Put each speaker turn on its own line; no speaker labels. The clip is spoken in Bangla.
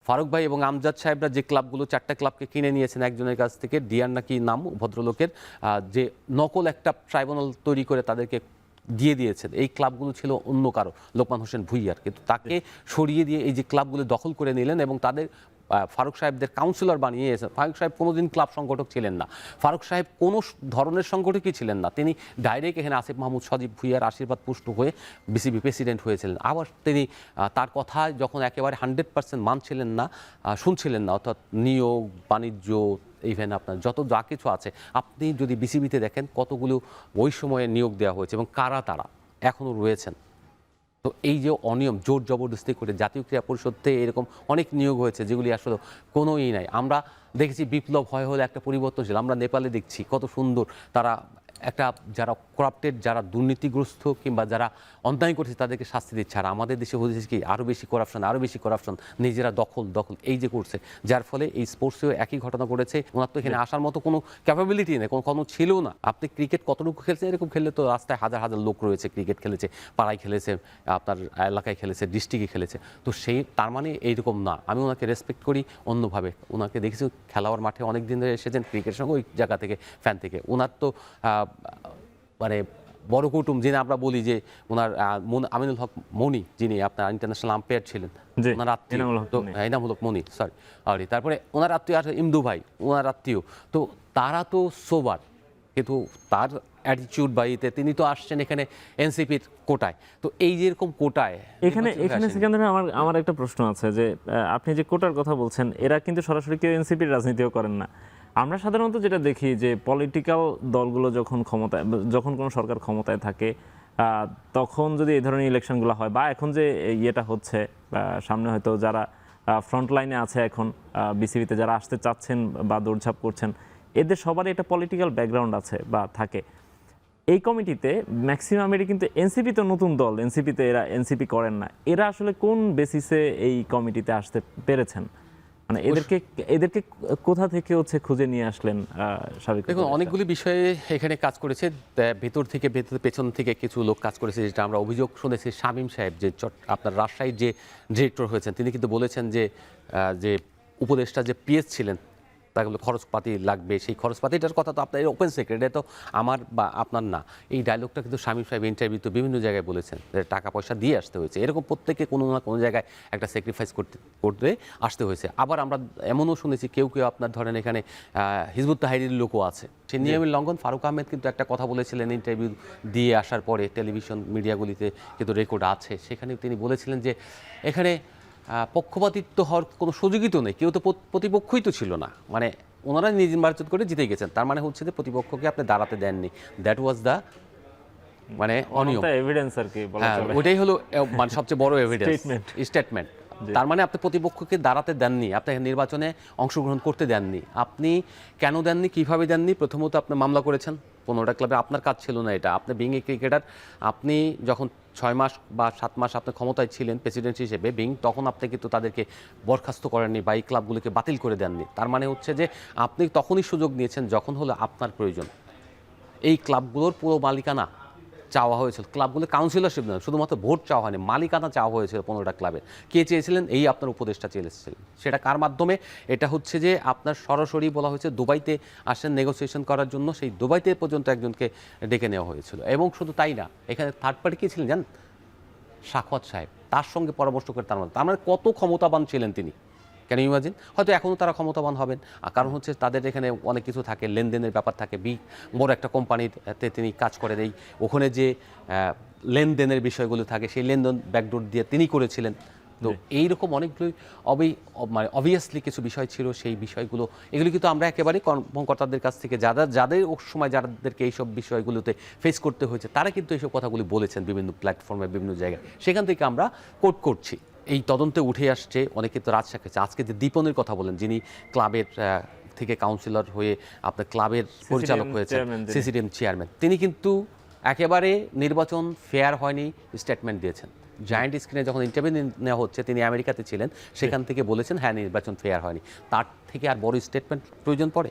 ফারুক ভাই এবং আমজাদ সাহেবরা যে ক্লাবগুলো 4টা ক্লাবকে কিনে নিয়েছেন একজনের কাছ থেকে, ডিয়ার নাকি নাম ভদ্রলোকের, যে নকল একটা ট্রাইব্যুনাল তৈরি করে তাদেরকে দিয়ে দিয়েছেন, এই ক্লাবগুলো ছিল অন্য কারো, লোকমান হোসেন ভুইয়ার, কিন্তু তাকে সরিয়ে দিয়ে এই যে ক্লাবগুলো দখল করে নিলেন এবং তাদের ফারুক সাহেবদের কাউন্সিলর বানিয়েছে। ফারুক সাহেব কোনোদিন ক্লাব সংগঠক ছিলেন না, ফারুক সাহেব কোনো ধরনের সংগঠকই ছিলেন না, তিনি ডাইরেক্ট এখানে আসিফ মাহমুদ সজীব ভুইয়ার আশীর্বাদ পুষ্ট হয়ে বিসিবি প্রেসিডেন্ট হয়েছিলেন। আবার তিনি তার কথা যখন একেবারে 100% মানছিলেন না, শুনছিলেন না, অর্থাৎ নিয়োগ, বাণিজ্য, ইভেন আপনার যত যা কিছু আছে, আপনি যদি বিসিবিতে দেখেন কতগুলো ওই সময়ে নিয়োগ দেওয়া হয়েছে এবং কারা তারা এখনও রয়েছেন। তো এই যে অনিয়ম, জোর জবরদস্তি করে জাতীয় ক্রীড়া পরিষদ থেকে এরকম অনেক নিয়োগ হয়েছে যেগুলি আসলে কোনোই নাই। আমরা দেখেছি বিপ্লব হলে একটা পরিবর্তনশীল, আমরা নেপালে দেখছি কত সুন্দর তারা একটা, যারা করাপ্টেড, যারা দুর্নীতিগ্রস্ত কিংবা যারা অন্যায় করছে তাদেরকে শাস্তি দিচ্ছে। আর আমাদের দেশে হয়েছে কি আরও বেশি করাপশন, নিজেরা দখল এই যে করছে, যার ফলে এই স্পোর্টসেও একই ঘটনা ঘটেছে। ওনার তো এখানে আসার মতো কোনো ক্যাপাবিলিটি নেই, কোনো ছিল না। আপনি ক্রিকেট কতটুকু খেলছেন, এরকম খেললে তো রাস্তায় হাজার হাজার লোক রয়েছে, ক্রিকেট খেলেছে, পাড়ায় খেলেছে, আপনার এলাকায় খেলেছে, ডিস্ট্রিক্টে খেলেছে। তো সেই তার মানে এইরকম না। আমি ওনাকে রেসপেক্ট করি অন্যভাবে, ওনাকে দেখেছি খেলার মাঠে অনেক দিন ধরে এসেছেন, ক্রিকেটের সঙ্গে ওই জায়গা থেকে ফ্যান থেকে। ওনার তো মানে বড় কুটুম, যিনি আমরা বলি যে ওনার আমিনুল হক মনি, যিনি আপনার ইন্টারন্যাশনাল আম্পায়ার ছিলেন, ওনার আত্মীয়, তো এনামুল হক মনি, সরি, তারপরে ওনার আত্মীয় আছে ইমদু ভাই, ওনার আত্মীয়। তো তারা তো সোবার, কিন্তু তার অ্যাটিটিউড বাড়িতে তিনি তো আসছেন এখানে এনসিপির কোটায়। তো এই যে এরকম কোটায়
এখানে সেখানে আমার একটা প্রশ্ন আছে যে আপনি যে কোটার কথা বলছেন, এরা কিন্তু সরাসরি কেউ এনসিপির রাজনীতিও করেন না। আমরা সাধারণত যেটা দেখি যে পলিটিক্যাল দলগুলো যখন কোনো সরকার ক্ষমতায় থাকে, তখন যদি এই ধরনের ইলেকশনগুলো হয় বা এখন যে ইয়েটা হচ্ছে, সামনে হয়তো যারা ফ্রন্ট লাইনে আছে এখন বিসিবিতে যারা আসতে চাচ্ছেন বা দৌড়ঝাঁপ করছেন, এদের সবারই একটা পলিটিক্যাল ব্যাকগ্রাউন্ড আছে বা থাকে। এই কমিটিতে ম্যাক্সিমামেরই কিন্তু এনসিপি, তো নতুন দল, এনসিপিতে এরা এনসিপি করেন না। এরা আসলে কোন বেসিসে এই কমিটিতে আসতে পেরেছেন? মানে এদেরকে কোথা থেকে খুঁজে নিয়ে আসলেন?
দেখুন, অনেকগুলি বিষয়ে এখানে কাজ করেছে, ভেতর থেকে পেছন থেকে কিছু লোক কাজ করেছে, যেটা আমরা অভিযোগ শুনেছি। শামীম সাহেব যে আপনার রাজশাহীর যে ডিরেক্টর হয়েছেন, তিনি কিন্তু বলেছেন যে উপদেষ্টা যে পিএস ছিলেন, তাগুলো খরচপাতি লাগবে, সেই খরচপাতিটার কথা তো আপনার ওপেন সিক্রেট, এটা তো আমার বা আপনার না। এই ডায়লগটা কিন্তু শামীম সাহেব ইন্টারভিউতে বিভিন্ন জায়গায় বলেছেন যে টাকা পয়সা দিয়ে আসতে হয়েছে, এরকম প্রত্যেকে কোনো না কোনো জায়গায় একটা স্যাক্রিফাইস করতে আসতে হয়েছে। আবার আমরা এমনও শুনেছি কেউ আপনার ধরেন এখানে হিজবুত তাহরিরের লোকও আছে। সেই নিয়মের লঙ্ঘন ফারুক আহমেদ কিন্তু একটা কথা বলেছিলেন ইন্টারভিউ দিয়ে আসার পরে, টেলিভিশন মিডিয়াগুলিতে কিন্তু রেকর্ড আছে, সেখানে তিনি বলেছিলেন যে এখানে পক্ষপাতিত্ব হওয়ার কোনো সুযোগই তো নেই, কেউ তো প্রতিপক্ষই তো ছিল না, মানে ওনারা নির্বাচন করে জিতে গেছেন, তার মানে হচ্ছে যে প্রতিপক্ষকে আপনি দাঁড়াতে দেননি। দ্যাট ওয়াজ দ্য মানে অনিয়ম,
এভিডেন্স আর কি,
ওইটাই হলো মানে সবচেয়ে বড় এভিডেন্স, স্টেটমেন্ট। তার মানে আপনি প্রতিপক্ষকে দাঁড়াতে দেননি, আপনি নির্বাচনে অংশগ্রহণ করতে দেননি। আপনি কেন দেননি, কিভাবে দেননি? প্রথমত আপনি মামলা করেছেন 15টা ক্লাবে, আপনার কাজ ছিল না এটা। আপনি বিং এ ক্রিকেটার, আপনি যখন 6 মাস বা 7 মাস আপনি ক্ষমতায় ছিলেন প্রেসিডেন্ট হিসেবে বিং, তখন আপনি কিন্তু তাদেরকে বরখাস্ত করেননি বা এই ক্লাবগুলোকে বাতিল করে দেননি। তার মানে হচ্ছে যে আপনি তখনই সুযোগ নিয়েছেন যখন হলো আপনার প্রয়োজন। এই ক্লাবগুলোর পুরো মালিকানা চাওয়া হয়েছিল, ক্লাবগুলো কাউন্সিলরশিপ নয়, শুধুমাত্র ভোট চাওয়া হয়নি, মালিকানা চাওয়া হয়েছিল 15টা ক্লাবের। কে চেয়েছিলেন? এই আপনার উপদেষ্টা চেয়েছিলেন। সেটা কার মাধ্যমে? এটা হচ্ছে যে আপনার সরাসরি বলা হয়েছে দুবাইতে আসেন নেগোসিয়েশন করার জন্য, সেই দুবাইতে পর্যন্ত একজনকে ডেকে নেওয়া হয়েছিল। এবং শুধু তাই না, এখানে থার্ড পার্টি কে ছিলেন জান? সাখাওয়াত সাহেব, তার সঙ্গে পরামর্শ করে। তার মানে কত ক্ষমতাবান ছিলেন তিনি, ক্যান ইউ ইমাজিন? হয়তো এখনও তারা ক্ষমতাবান হবেন, কারণ হচ্ছে তাদের এখানে অনেক কিছু থাকে, লেনদেনের ব্যাপার থাকে। বড় একটা কোম্পানিতে তিনি কাজ করেন, ওখানে যে লেনদেনের বিষয়গুলো থাকে, সেই লেনদেন ব্যাকডোর দিয়ে তিনি করেছিলেন। তো এইরকম অনেকগুলোই মানে অবভিয়াসলি কিছু বিষয় ছিল, সেই বিষয়গুলো এগুলি কিন্তু আমরা একেবারেই কর্মকর্তাদের কাছ থেকে যাদের সময় যাদেরকে এইসব বিষয়গুলোতে ফেস করতে হয়েছে, তারা কিন্তু এইসব কথাগুলি বলেছেন বিভিন্ন প্ল্যাটফর্মে, বিভিন্ন জায়গায়, সেখান থেকে আমরা কোট করছি। এই তদন্তে উঠে আসছে, অনেকে তো রাজ সাক্ষাৎ। আজকে যে দীপনের কথা বলেন, যিনি ক্লাবের থেকে কাউন্সিলর হয়ে আপনার ক্লাবের পরিচালক হয়েছেন, সিসিডিএম চেয়ারম্যান, তিনি কিন্তু একেবারে নির্বাচন ফেয়ার হয়নি স্টেটমেন্ট দিয়েছেন। জায়ান্ট স্ক্রিনে যখন ইন্টারভিউ নেওয়া হচ্ছে, তিনি আমেরিকাতে ছিলেন, সেখান থেকে বলেছেন হ্যাঁ নির্বাচন ফেয়ার হয়নি। তার থেকে আর বড় স্টেটমেন্ট প্রয়োজন পড়ে?